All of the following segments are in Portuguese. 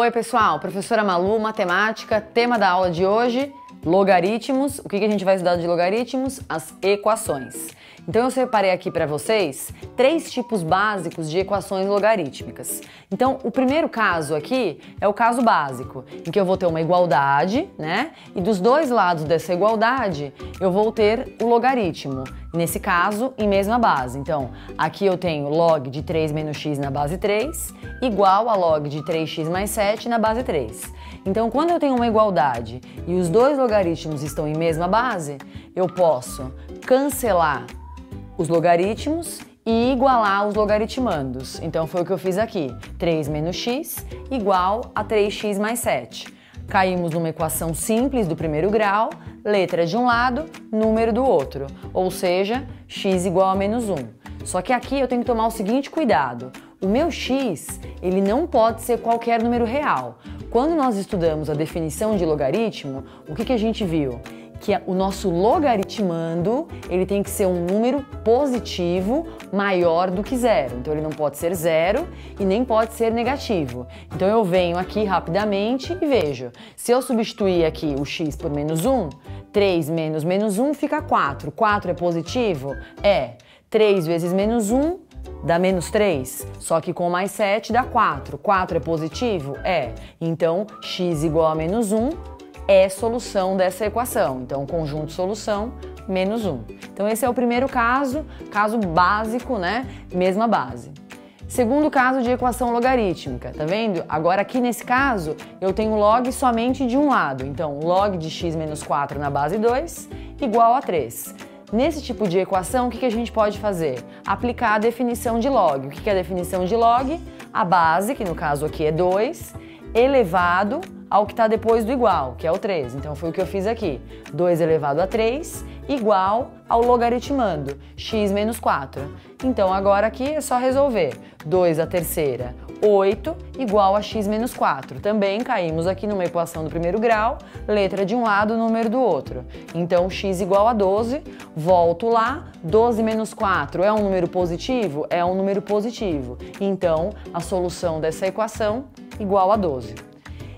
Oi pessoal, professora Malu, matemática, tema da aula de hoje, logaritmos. O que a gente vai estudar de logaritmos? As equações. Então eu separei aqui para vocês 3 tipos básicos de equações logarítmicas. Então o primeiro caso aqui é o caso básico, em que eu vou ter uma igualdade, né? E dos dois lados dessa igualdade eu vou ter o logaritmo, nesse caso em mesma base. Então aqui eu tenho log de 3 menos x na base 3 igual a log de 3x mais 7 na base 3. Então quando eu tenho uma igualdade e os dois logaritmos estão em mesma base, eu posso cancelar os logaritmos e igualar os logaritmandos. Então foi o que eu fiz aqui, 3 menos x igual a 3x mais 7. Caímos numa equação simples do primeiro grau, letra de um lado, número do outro, ou seja, x igual a menos 1. Só que aqui eu tenho que tomar o seguinte cuidado, o meu x, ele não pode ser qualquer número real. Quando nós estudamos a definição de logaritmo, o que a gente viu? Que o nosso logaritmando, ele tem que ser um número positivo maior do que zero. Então ele não pode ser zero e nem pode ser negativo. Então eu venho aqui rapidamente e vejo. Se eu substituir aqui o x por menos 1, 3 menos menos 1 fica 4. 4 é positivo? É. 3 vezes menos 1 dá menos 3, só que com mais 7 dá 4. 4 é positivo? É. Então x igual a menos 1 é solução dessa equação. Então, conjunto solução, menos 1. Então, esse é o primeiro caso básico, né? Mesma base. Segundo caso de equação logarítmica, tá vendo? Agora, aqui nesse caso, eu tenho log somente de um lado. Então, log de x menos 4 na base 2 igual a 3. Nesse tipo de equação, o que a gente pode fazer? Aplicar a definição de log. O que é a definição de log? A base, que no caso aqui é 2, elevado ao que está depois do igual, que é o 3. Então foi o que eu fiz aqui. 2 elevado a 3 igual ao logaritmando, x menos 4. Então agora aqui é só resolver. 2 à terceira, 8 igual a x menos 4. Também caímos aqui numa equação do primeiro grau, letra de um lado, número do outro. Então x igual a 12, volto lá, 12 menos 4 é um número positivo? É um número positivo. Então a solução dessa equação igual a 12.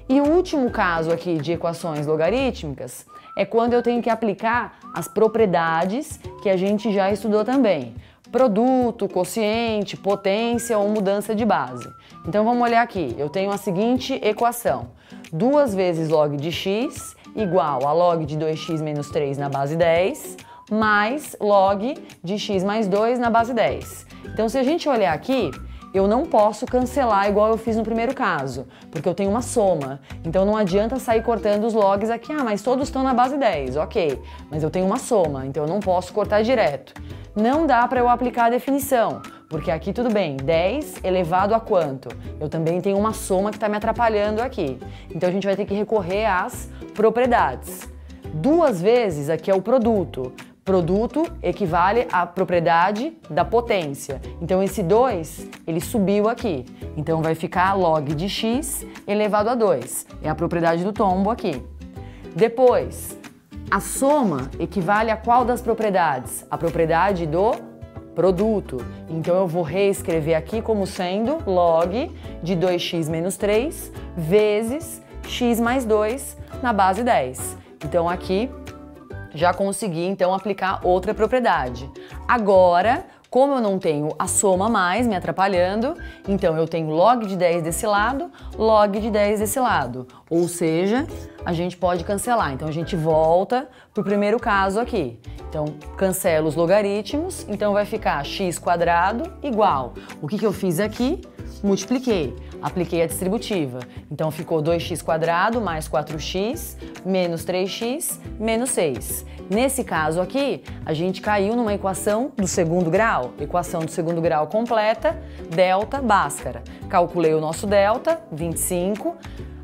E o último caso aqui de equações logarítmicas é quando eu tenho que aplicar as propriedades que a gente já estudou também. Produto, quociente, potência ou mudança de base. Então vamos olhar aqui, eu tenho a seguinte equação. 2 vezes log de x igual a log de 2x menos 3 na base 10 mais log de x mais 2 na base 10. Então se a gente olhar aqui, eu não posso cancelar igual eu fiz no primeiro caso, porque eu tenho uma soma. Então não adianta sair cortando os logs aqui, mas todos estão na base 10, ok. Mas eu tenho uma soma, então eu não posso cortar direto. Não dá para eu aplicar a definição, porque aqui tudo bem, 10 elevado a quanto? Eu também tenho uma soma que está me atrapalhando aqui. Então a gente vai ter que recorrer às propriedades. 2 vezes aqui é o produto. Produto equivale à propriedade da potência. Então esse 2, ele subiu aqui. Então vai ficar log de x elevado a 2. É a propriedade do tombo aqui. Depois, a soma equivale a qual das propriedades? A propriedade do produto. Então eu vou reescrever aqui como sendo log de 2x menos 3 vezes x mais 2 na base 10. Então aqui já consegui, então, aplicar outra propriedade. Agora, como eu não tenho a soma mais me atrapalhando, então eu tenho log de 10 desse lado, log de 10 desse lado. Ou seja, a gente pode cancelar. Então a gente volta para o primeiro caso aqui. Então, cancelo os logaritmos, então vai ficar x² igual. O que eu fiz aqui? Multipliquei. Apliquei a distributiva. Então ficou 2x² mais 4x menos 3x menos 6. Nesse caso aqui, a gente caiu numa equação do segundo grau. Equação do segundo grau completa, delta, Bhaskara. Calculei o nosso delta, 25,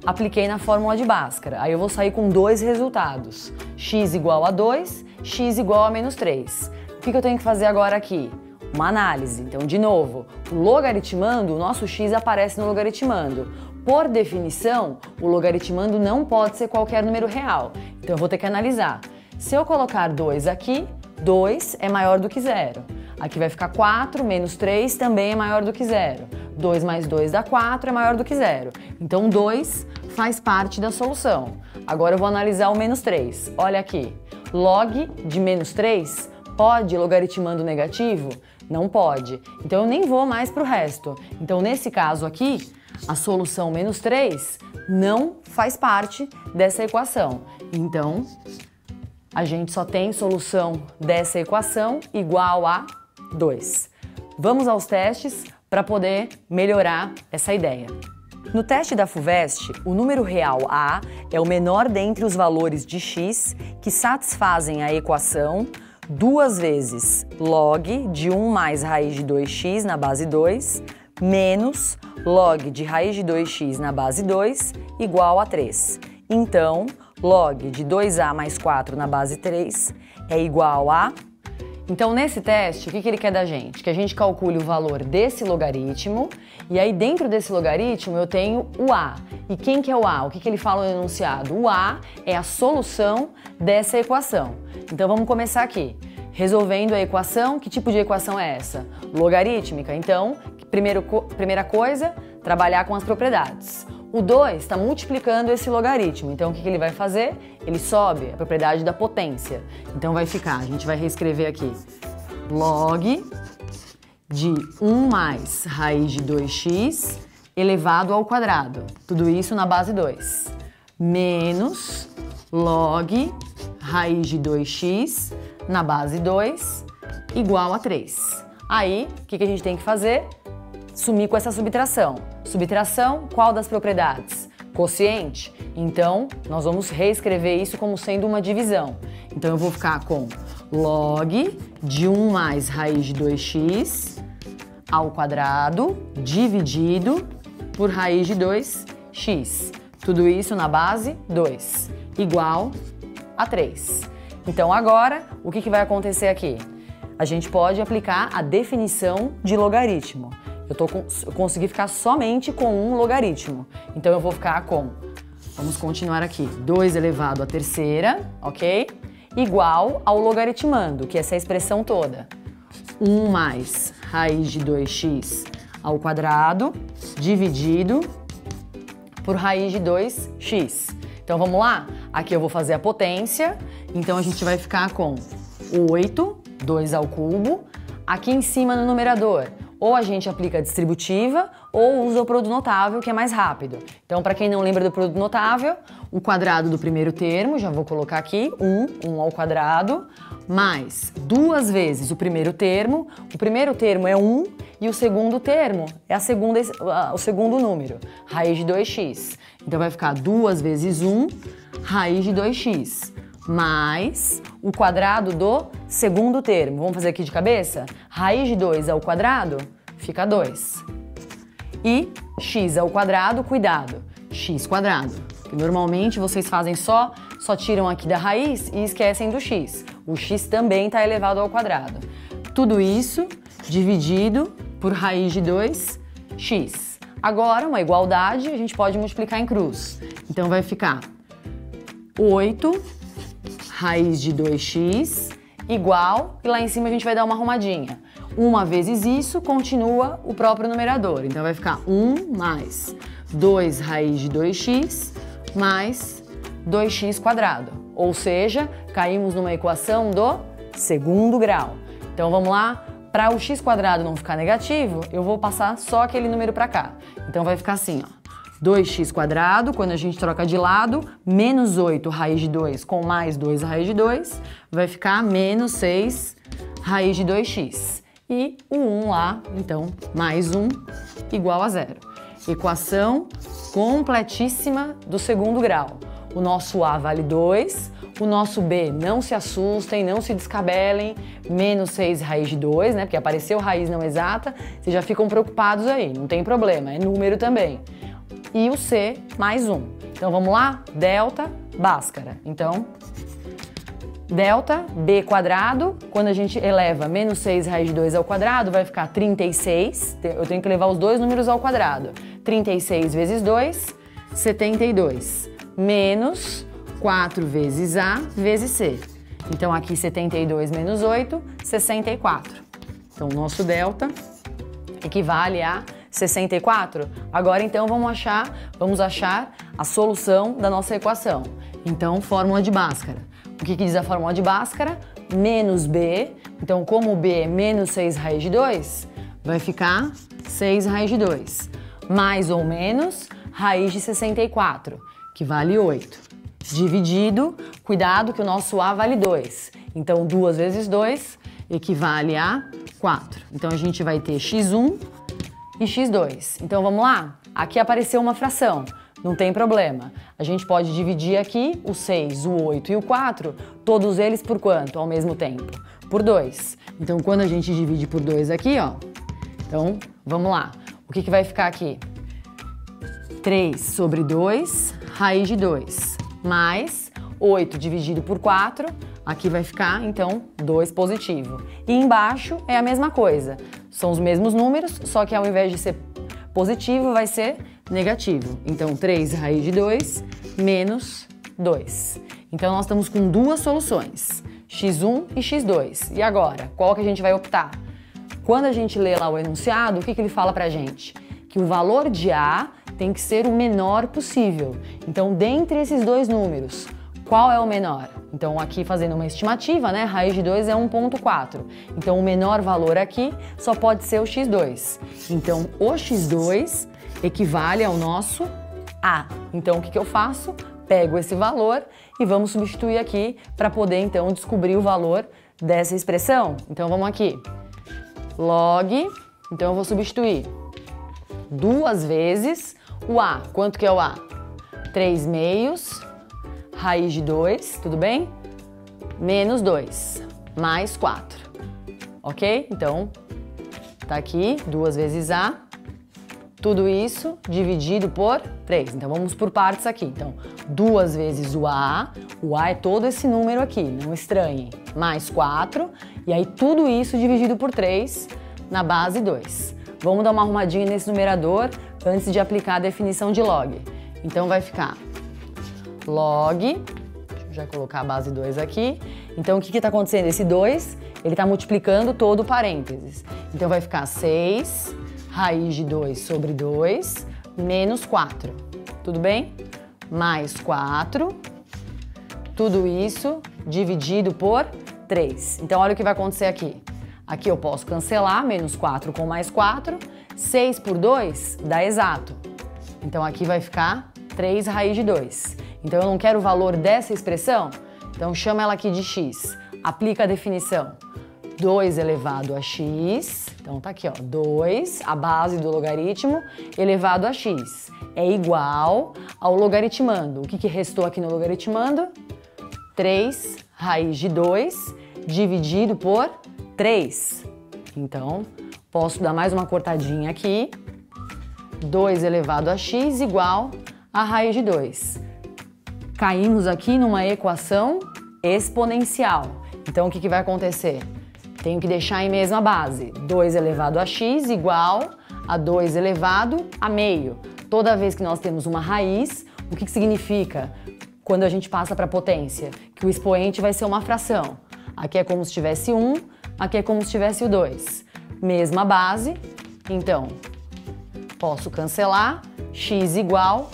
apliquei na fórmula de Bhaskara. Aí eu vou sair com 2 resultados. X igual a 2, x igual a menos 3. O que eu tenho que fazer agora aqui? Uma análise. Então, de novo, o logaritmando, o nosso x aparece no logaritmando. Por definição, o logaritmando não pode ser qualquer número real. Então, eu vou ter que analisar. Se eu colocar 2 aqui, 2 é maior do que 0. Aqui vai ficar 4 menos 3 também é maior do que 0. 2 mais 2 dá 4, é maior do que 0. Então 2 faz parte da solução. Agora eu vou analisar o menos 3. Olha aqui, log de menos 3 pode logaritmando negativo? Não pode. Então eu nem vou mais para o resto. Então nesse caso aqui, a solução menos 3 não faz parte dessa equação. Então a gente só tem solução dessa equação igual a 2. Vamos aos testes para poder melhorar essa ideia. No teste da FUVEST, o número real A é o menor dentre os valores de x que satisfazem a equação 2 vezes log de 1 mais raiz de 2x na base 2 menos log de raiz de 2x na base 2 igual a 3. Então, log de 2a mais 4 na base 3 é igual a... Então, nesse teste, o que ele quer da gente? Que a gente calcule o valor desse logaritmo e aí dentro desse logaritmo eu tenho o a. E quem que é o a? O que ele fala no enunciado? O a é a solução dessa equação. Então, vamos começar aqui. Resolvendo a equação, que tipo de equação é essa? Logarítmica. Então, primeira coisa, trabalhar com as propriedades. O 2 está multiplicando esse logaritmo, então o que ele vai fazer? Ele sobe a propriedade da potência. Então vai ficar, a gente vai reescrever aqui, log de 1 mais raiz de 2x elevado ao quadrado. Tudo isso na base 2. Menos log raiz de 2x na base 2 igual a 3. Aí, o que a gente tem que fazer? Sumir com essa subtração. Subtração, qual das propriedades? Quociente. Então, nós vamos reescrever isso como sendo uma divisão. Então, eu vou ficar com log de 1 mais raiz de 2x ao quadrado dividido por raiz de 2x. Tudo isso na base 2, igual a 3. Então, agora, o que vai acontecer aqui? A gente pode aplicar a definição de logaritmo. Eu consegui ficar somente com um logaritmo. Então, eu vou ficar com, vamos continuar aqui, 2 elevado à terceira, ok? Igual ao logaritmando, que é essa expressão toda. 1 mais raiz de 2x ao quadrado, dividido por raiz de 2x. Então, vamos lá? Aqui eu vou fazer a potência. Então, a gente vai ficar com 8, 2 ao cubo. Aqui em cima no numerador, ou a gente aplica a distributiva ou usa o produto notável, que é mais rápido. Então, para quem não lembra do produto notável, o quadrado do primeiro termo, já vou colocar aqui, 1 ao quadrado, mais 2 vezes o primeiro termo. O primeiro termo é 1 e o segundo termo é o segundo número, raiz de 2x. Então, vai ficar 2 vezes 1, raiz de 2x, mais o quadrado do segundo termo. Vamos fazer aqui de cabeça? Raiz de 2 ao quadrado fica 2. E x ao quadrado, cuidado, x quadrado. Que normalmente vocês fazem só tiram aqui da raiz e esquecem do x. O x também está elevado ao quadrado. Tudo isso dividido por raiz de 2x. Agora, uma igualdade, a gente pode multiplicar em cruz. Então, vai ficar 8 raiz de 2x igual, e lá em cima a gente vai dar uma arrumadinha. 1 vezes isso, continua o próprio numerador. Então, vai ficar 1 mais 2 raiz de 2x mais 2x quadrado. Ou seja, caímos numa equação do segundo grau. Então, vamos lá? Para o x quadrado não ficar negativo, eu vou passar só aquele número para cá. Então, vai ficar assim, ó. 2x quadrado, quando a gente troca de lado, menos 8 raiz de 2 com mais 2 raiz de 2, vai ficar menos 6 raiz de 2x. E o 1 lá, então, mais 1 igual a 0. Equação completíssima do segundo grau. O nosso A vale 2, o nosso B, não se assustem, não se descabelem, menos 6 raiz de 2, né? Porque apareceu raiz não exata, vocês já ficam preocupados aí, não tem problema, é número também. E o C mais 1. Então, vamos lá? Delta Bhaskara. Então, delta B quadrado, quando a gente eleva menos 6 raiz de 2 ao quadrado, vai ficar 36. Eu tenho que levar os dois números ao quadrado. 36 vezes 2, 72. Menos 4 vezes A vezes C. Então, aqui 72 menos 8, 64. Então, o nosso delta equivale a 64. Agora, então, vamos achar a solução da nossa equação. Então, fórmula de Bhaskara. O que diz a fórmula de Bhaskara? Menos B. Então, como B é menos 6 raiz de 2, vai ficar 6 raiz de 2. Mais ou menos raiz de 64, que vale 8. Dividido, cuidado que o nosso A vale 2. Então, 2 vezes 2 equivale a 4. Então, a gente vai ter x1 e x2. Então, vamos lá? Aqui apareceu uma fração, não tem problema. A gente pode dividir aqui o 6, o 8 e o 4, todos eles por quanto ao mesmo tempo? Por 2. Então, quando a gente divide por 2 aqui, ó, então, vamos lá. O que vai ficar aqui? 3 sobre 2, raiz de 2, mais 8 dividido por 4, aqui vai ficar, então, 2 positivo. E embaixo é a mesma coisa, são os mesmos números, só que ao invés de ser positivo, vai ser negativo. Então, 3 raiz de 2 menos 2. Então, nós estamos com duas soluções, x1 e x2. E agora, qual que a gente vai optar? Quando a gente lê lá o enunciado, o que ele fala pra gente? Que o valor de A tem que ser o menor possível. Então, dentre esses dois números, qual é o menor? Então, aqui fazendo uma estimativa, né? Raiz de 2 é 1,4. Então, o menor valor aqui só pode ser o x2. Então, o x2 equivale ao nosso A. Então, o que eu faço? Pego esse valor e vamos substituir aqui para poder, então, descobrir o valor dessa expressão. Então, vamos aqui. Log, então eu vou substituir 2 vezes o A. Quanto que é o A? 3 meios, raiz de 2, tudo bem? Menos 2, mais 4, ok? Então, tá aqui, 2 vezes A, tudo isso dividido por 3. Então, vamos por partes aqui. Então, 2 vezes o A é todo esse número aqui, não estranhe, mais 4, e aí tudo isso dividido por 3 na base 2. Vamos dar uma arrumadinha nesse numerador antes de aplicar a definição de log. Então, vai ficar log, deixa eu já colocar a base 2 aqui. Então, o que está acontecendo? Esse 2, ele está multiplicando todo o parênteses. Então, vai ficar 6 raiz de 2 sobre 2 menos 4. Tudo bem? Mais 4. Tudo isso dividido por 3. Então, olha o que vai acontecer aqui. Aqui eu posso cancelar, menos 4 com mais 4. 6 por 2 dá exato. Então, aqui vai ficar 3 raiz de 2. Então, eu não quero o valor dessa expressão, então chama ela aqui de x. Aplica a definição. 2 elevado a x, então tá aqui, ó, 2, a base do logaritmo, elevado a x. É igual ao logaritmando. O que restou aqui no logaritmando? 3 raiz de 2 dividido por 3. Então, posso dar mais uma cortadinha aqui. 2 elevado a x igual a raiz de 2. Caímos aqui numa equação exponencial. Então, o que vai acontecer? Tenho que deixar em mesma base. 2 elevado a x igual a 2 elevado a meio. Toda vez que nós temos uma raiz, o que significa quando a gente passa para a potência? Que o expoente vai ser uma fração. Aqui é como se tivesse 1, aqui é como se tivesse o 2. Mesma base, então posso cancelar, x igual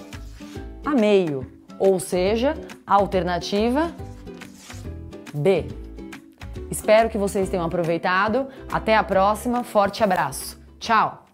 a meio, ou seja, a alternativa B. Espero que vocês tenham aproveitado. Até a próxima. Forte abraço. Tchau!